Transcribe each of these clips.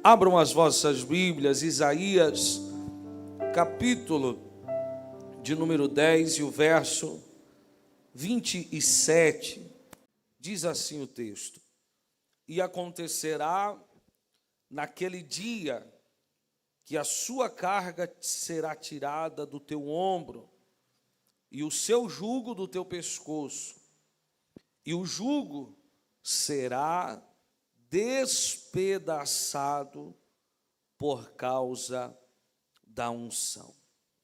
Abram as vossas Bíblias, Isaías, capítulo de número 10 e o verso 27, diz assim o texto: E acontecerá naquele dia que a sua carga será tirada do teu ombro e o seu jugo do teu pescoço, e o jugo será despedaçado por causa da unção.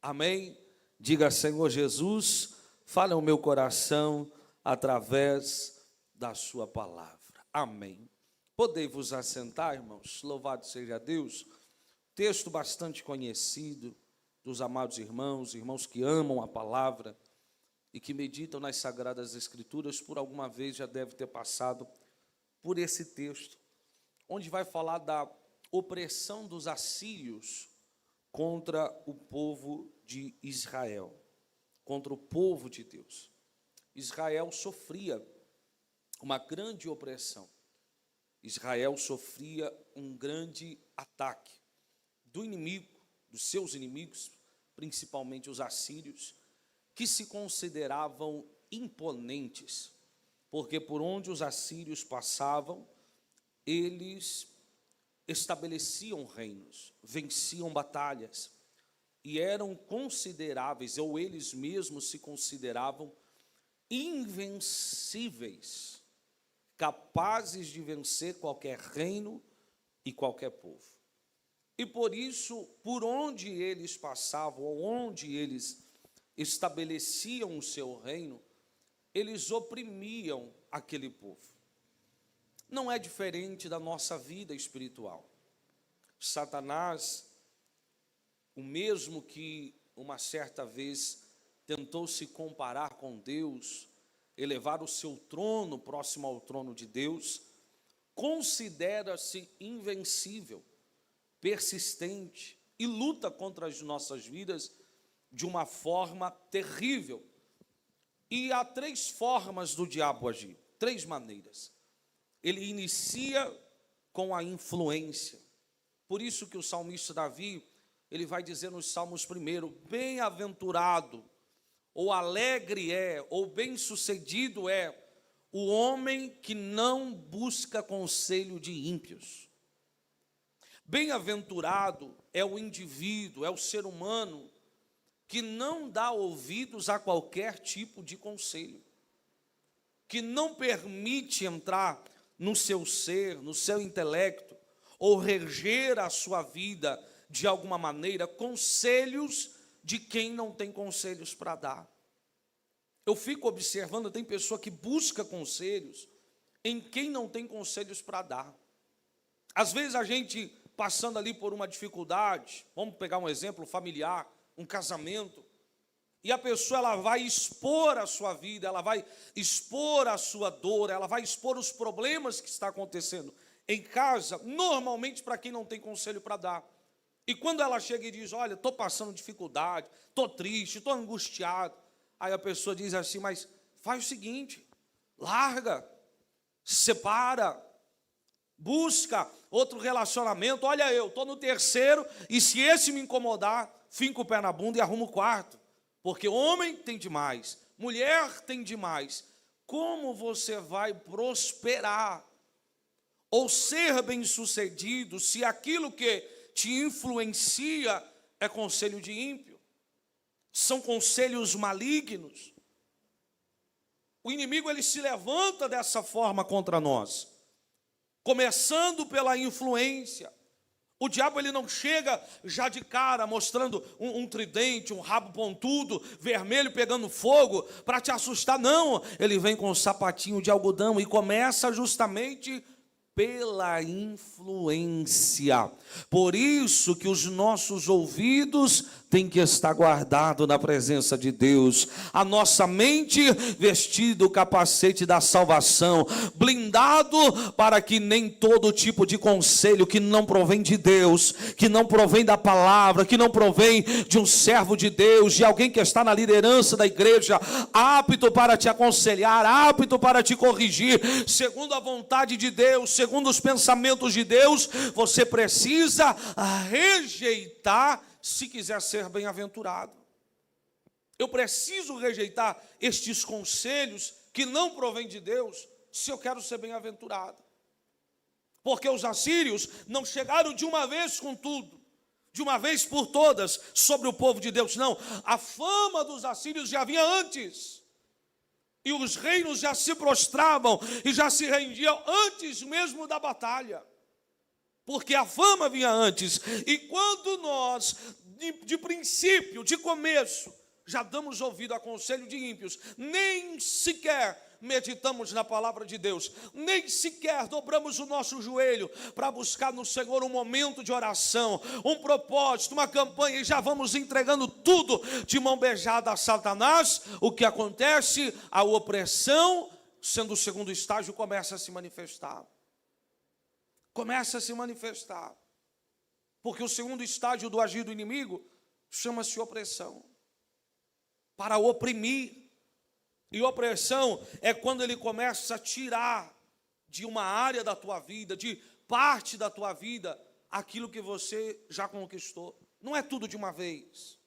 Amém? Diga: Senhor Jesus, fale ao meu coração através da sua palavra. Amém. Podei-vos assentar, irmãos. Louvado seja Deus. Texto bastante conhecido dos amados irmãos, irmãos que amam a palavra e que meditam nas Sagradas Escrituras, por alguma vez já deve ter passado por esse texto, onde vai falar da opressão dos assírios contra o povo de Israel, contra o povo de Deus. Israel sofria uma grande opressão. Israel sofria um grande ataque do inimigo, dos seus inimigos, principalmente os assírios, que se consideravam imponentes, porque por onde os assírios passavam, eles estabeleciam reinos, venciam batalhas, e eram consideráveis, ou eles mesmos se consideravam invencíveis, capazes de vencer qualquer reino e qualquer povo. E por isso, por onde eles passavam, ou onde eles estabeleciam o seu reino, eles oprimiam aquele povo. Não é diferente da nossa vida espiritual. Satanás, o mesmo que uma certa vez tentou se comparar com Deus, elevar o seu trono próximo ao trono de Deus, considera-se invencível, persistente e luta contra as nossas vidas de uma forma terrível. E há três formas do diabo agir, três maneiras. Ele inicia com a influência. Por isso que o salmista Davi, ele vai dizer nos Salmos primeiro: bem-aventurado, ou alegre é, ou bem-sucedido é o homem que não busca conselho de ímpios. Bem-aventurado é o indivíduo, é o ser humano que não dá ouvidos a qualquer tipo de conselho, que não permite entrar no seu ser, no seu intelecto, ou reger a sua vida de alguma maneira, conselhos de quem não tem conselhos para dar. Eu fico observando, tem pessoa que busca conselhos em quem não tem conselhos para dar. Às vezes a gente passando ali por uma dificuldade, vamos pegar um exemplo familiar, um casamento, e a pessoa ela vai expor a sua vida, ela vai expor a sua dor, ela vai expor os problemas que está acontecendo em casa, normalmente para quem não tem conselho para dar. E quando ela chega e diz: olha, estou passando dificuldade, estou triste, estou angustiado, aí a pessoa diz assim: mas faz o seguinte, larga, separa, busca outro relacionamento. Olha, eu estou no terceiro, e se esse me incomodar, finco o pé na bunda e arrumo o quarto. Porque homem tem demais, mulher tem demais. Como você vai prosperar ou ser bem-sucedido se aquilo que te influencia é conselho de ímpio? São conselhos malignos. O inimigo ele se levanta dessa forma contra nós, começando pela influência. O diabo ele não chega já de cara mostrando um tridente, um rabo pontudo, vermelho pegando fogo para te assustar, não. Ele vem com um sapatinho de algodão e começa justamente pela influência. Por isso que os nossos ouvidos têm que estar guardados na presença de Deus. A nossa mente vestida o capacete da salvação, blindado para que nem todo tipo de conselho que não provém de Deus, que não provém da palavra, que não provém de um servo de Deus, de alguém que está na liderança da igreja, apto para te aconselhar, apto para te corrigir, segundo a vontade de Deus, segundo os pensamentos de Deus, você precisa rejeitar se quiser ser bem-aventurado. Eu preciso rejeitar estes conselhos que não provêm de Deus se eu quero ser bem-aventurado. Porque os assírios não chegaram de uma vez com tudo, de uma vez por todas, sobre o povo de Deus, não. A fama dos assírios já vinha antes. E os reinos já se prostravam e já se rendiam antes mesmo da batalha. Porque a fama vinha antes. E quando nós, de princípio, de começo, já damos ouvido a conselho de ímpios, nem sequer meditamos na palavra de Deus, nem sequer dobramos o nosso joelho para buscar no Senhor um momento de oração, um propósito, uma campanha, e já vamos entregando tudo de mão beijada a Satanás, o que acontece? A opressão, sendo o segundo estágio, começa a se manifestar. Começa a se manifestar. Porque o segundo estágio do agir do inimigo chama-se opressão. Para oprimir. E opressão é quando ele começa a tirar de uma área da tua vida, de parte da tua vida, aquilo que você já conquistou. Não é tudo de uma vez.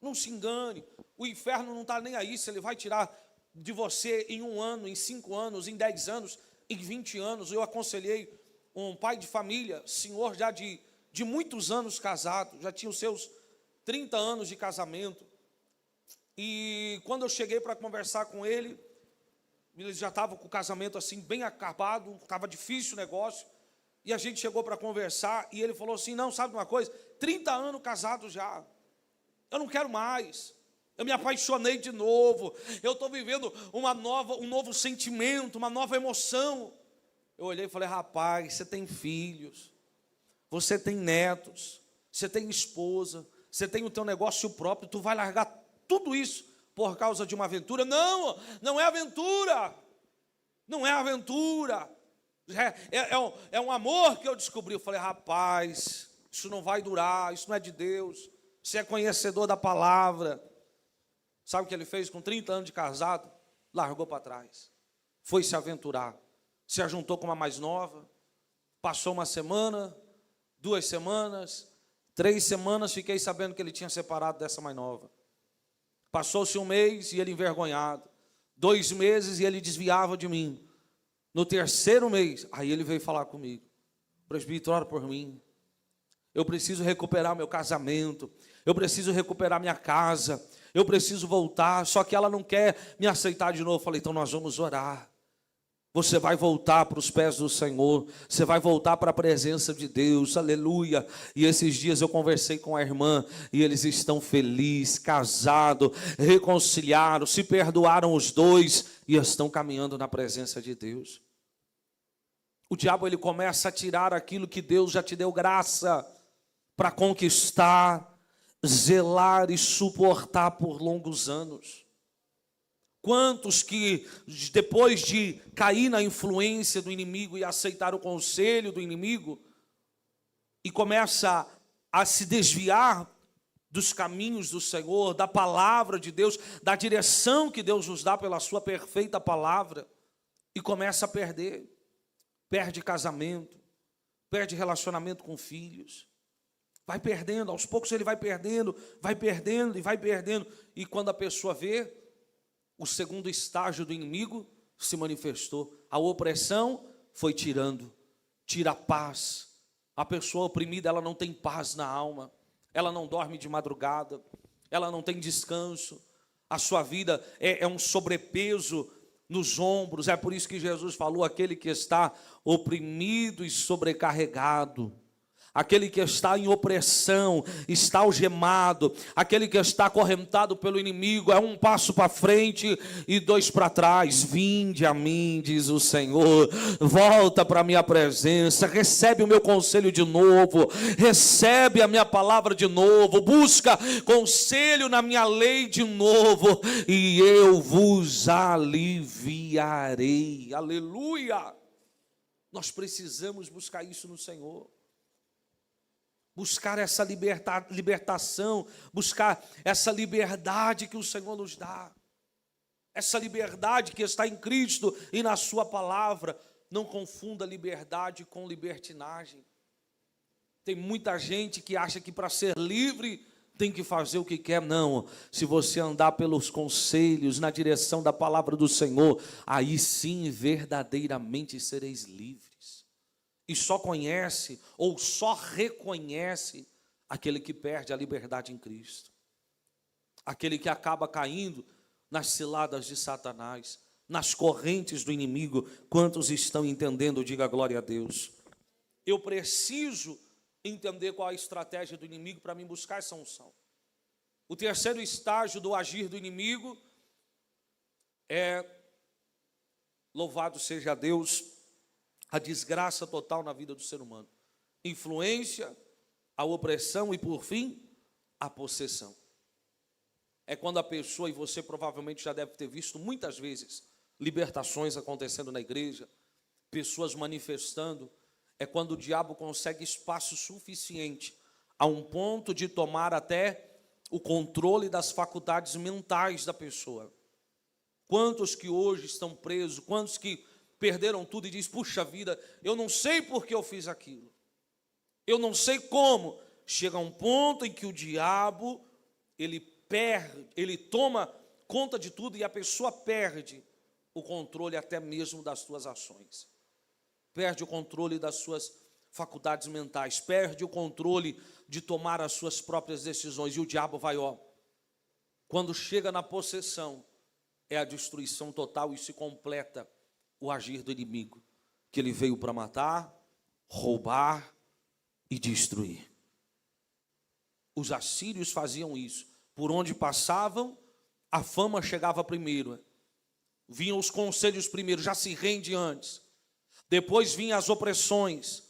Não se engane. O inferno não está nem aí se ele vai tirar de você em 1 ano, em 5 anos, em 10 anos, em 20 anos. Eu aconselhei um pai de família, senhor já de muitos anos casado, já tinha os seus 30 anos de casamento. E quando eu cheguei para conversar com ele já estava com o casamento assim bem acabado, estava difícil o negócio. E a gente chegou para conversar e ele falou assim: não, sabe uma coisa? 30 anos casado já, eu não quero mais. Eu me apaixonei de novo, eu estou vivendo um novo sentimento, uma nova emoção. Eu olhei e falei: rapaz, você tem filhos, você tem netos, você tem esposa, você tem o teu negócio próprio, tu vai largar tudo isso por causa de uma aventura? Não, não é aventura, não é aventura, é um amor que eu descobri. Eu falei: rapaz, isso não vai durar, isso não é de Deus, você é conhecedor da palavra. Sabe o que ele fez com 30 anos de casado? Largou para trás, foi se aventurar. Se ajuntou com uma mais nova, passou 1 semana, 2 semanas, 3 semanas, fiquei sabendo que ele tinha separado dessa mais nova. Passou-se 1 mês e ele envergonhado, 2 meses e ele desviava de mim. No 3º mês, aí ele veio falar comigo: presbítero, ora por mim, eu preciso recuperar meu casamento, eu preciso recuperar minha casa, eu preciso voltar, só que ela não quer me aceitar de novo. Eu falei: então nós vamos orar. Você vai voltar para os pés do Senhor, você vai voltar para a presença de Deus, aleluia. E esses dias eu conversei com a irmã, e eles estão felizes, casados, reconciliaram, se perdoaram os dois, e estão caminhando na presença de Deus. O diabo, ele começa a tirar aquilo que Deus já te deu graça, para conquistar, zelar e suportar por longos anos. Quantos que depois de cair na influência do inimigo e aceitar o conselho do inimigo e começa a se desviar dos caminhos do Senhor, da palavra de Deus, da direção que Deus nos dá pela sua perfeita palavra, e começa a perder, perde casamento, perde relacionamento com filhos, vai perdendo, aos poucos ele vai perdendo e vai perdendo, e quando a pessoa vê, o segundo estágio do inimigo se manifestou. A opressão foi tira a paz. A pessoa oprimida, ela não tem paz na alma, ela não dorme de madrugada, ela não tem descanso, a sua vida é um sobrepeso nos ombros. É por isso que Jesus falou: aquele que está oprimido e sobrecarregado, aquele que está em opressão, está algemado, aquele que está acorrentado pelo inimigo, é um passo para frente e dois para trás. Vinde a mim, diz o Senhor, volta para a minha presença, recebe o meu conselho de novo, recebe a minha palavra de novo, busca conselho na minha lei de novo, e eu vos aliviarei. Aleluia! Nós precisamos buscar isso no Senhor. Buscar essa libertação, buscar essa liberdade que o Senhor nos dá. Essa liberdade que está em Cristo e na sua palavra. Não confunda liberdade com libertinagem. Tem muita gente que acha que para ser livre tem que fazer o que quer. Não, se você andar pelos conselhos, na direção da palavra do Senhor, aí sim verdadeiramente sereis livres. E só conhece ou só reconhece aquele que perde a liberdade em Cristo. Aquele que acaba caindo nas ciladas de Satanás, nas correntes do inimigo. Quantos estão entendendo? Diga glória a Deus. Eu preciso entender qual a estratégia do inimigo para me buscar essa unção. O terceiro estágio do agir do inimigo é, louvado seja Deus, a desgraça total na vida do ser humano. Influência, a opressão e, por fim, a possessão. É quando a pessoa, e você provavelmente já deve ter visto muitas vezes, libertações acontecendo na igreja, pessoas manifestando, é quando o diabo consegue espaço suficiente, a um ponto de tomar até o controle das faculdades mentais da pessoa. Quantos que hoje estão presos, quantos que perderam tudo e diz, puxa vida, eu não sei por que eu fiz aquilo, eu não sei como. Chega um ponto em que o diabo, ele toma conta de tudo e a pessoa perde o controle até mesmo das suas ações, perde o controle das suas faculdades mentais, perde o controle de tomar as suas próprias decisões, e o diabo vai, quando chega na possessão, é a destruição total e se completa o agir do inimigo, que ele veio para matar, roubar e destruir. Os assírios faziam isso. Por onde passavam, a fama chegava primeiro. Vinham os conselhos primeiro, já se rende antes. Depois vinham as opressões,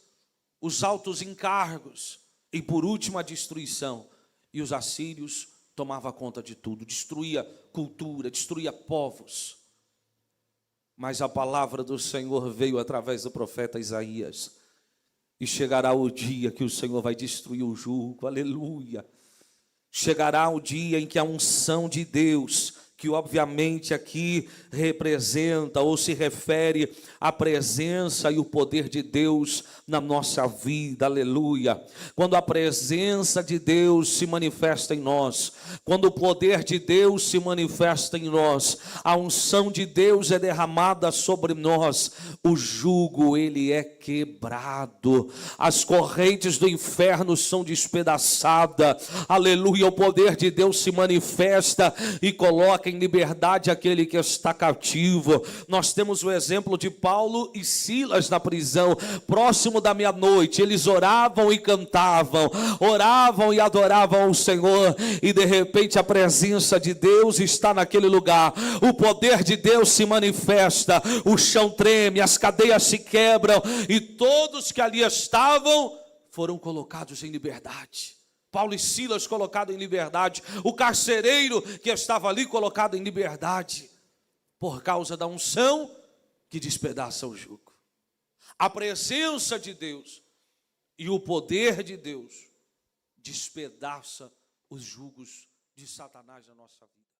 os altos encargos e por último a destruição. E os assírios tomavam conta de tudo, destruía cultura, destruía povos. Mas a palavra do Senhor veio através do profeta Isaías. E chegará o dia que o Senhor vai destruir o jugo, aleluia. Chegará o dia em que a unção de Deus, que obviamente aqui representa ou se refere à presença e o poder de Deus na nossa vida, aleluia. Quando a presença de Deus se manifesta em nós, quando o poder de Deus se manifesta em nós, a unção de Deus é derramada sobre nós, o jugo ele é quebrado, as correntes do inferno são despedaçadas, aleluia. O poder de Deus se manifesta e coloca em liberdade aquele que está cativo. Nós temos o exemplo de Paulo e Silas na prisão, próximo da meia-noite, eles oravam e cantavam, oravam e adoravam o Senhor, e de repente a presença de Deus está naquele lugar, o poder de Deus se manifesta, o chão treme, as cadeias se quebram, e todos que ali estavam foram colocados em liberdade. Paulo e Silas colocados em liberdade, o carcereiro que estava ali colocado em liberdade, por causa da unção que despedaça o jugo. A presença de Deus e o poder de Deus despedaça os jugos de Satanás na nossa vida.